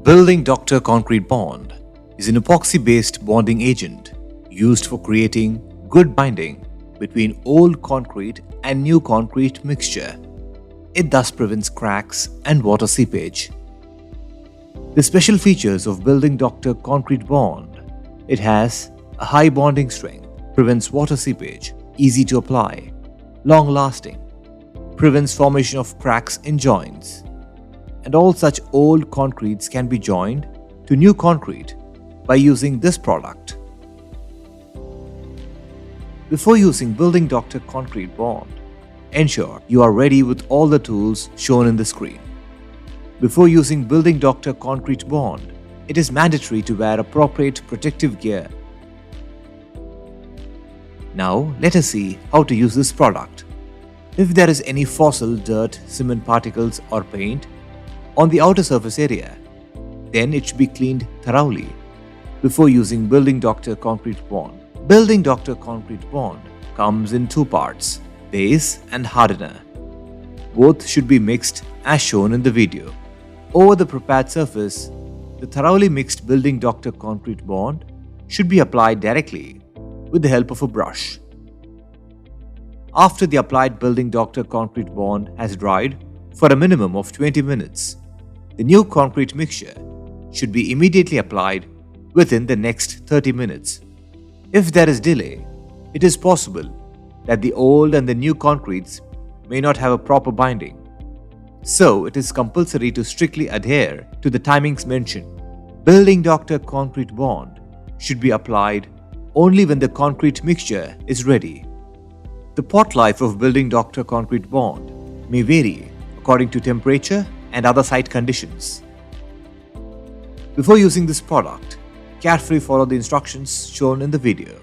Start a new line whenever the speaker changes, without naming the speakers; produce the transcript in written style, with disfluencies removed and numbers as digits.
Building Doctor Concrete Bond is an epoxy-based bonding agent used for creating good binding between old concrete and new concrete mixture. It thus prevents cracks and water seepage. The special features of Building Doctor Concrete Bond: it has a high bonding strength, prevents water seepage, easy to apply, long-lasting, prevents formation of cracks in joints, and all such old concretes can be joined to new concrete by using this product. Before using Building Doctor Concrete Bond, ensure you are ready with all the tools shown in the screen. Before using Building Doctor Concrete Bond, it is mandatory to wear appropriate protective gear. Now let us see how to use this product. If there is any fossil, dirt, cement particles or paint on the outer surface area, then it should be cleaned thoroughly before using Building Doctor Concrete Bond. Building Doctor Concrete Bond comes in two parts, base and hardener. Both should be mixed as shown in the video. Over the prepared surface, the thoroughly mixed Building Doctor Concrete Bond should be applied directly with the help of a brush. After the applied Building Doctor Concrete Bond has dried for a minimum of 20 minutes, the new concrete mixture should be immediately applied within the next 30 minutes. If there is delay, it is possible that the old and the new concretes may not have a proper binding. So it is compulsory to strictly adhere to the timings mentioned. Building Doctor Concrete Bond should be applied only when the concrete mixture is ready. The pot life of Building Doctor Concrete Bond may vary according to temperature and other site conditions. Before using this product, carefully follow the instructions shown in the video.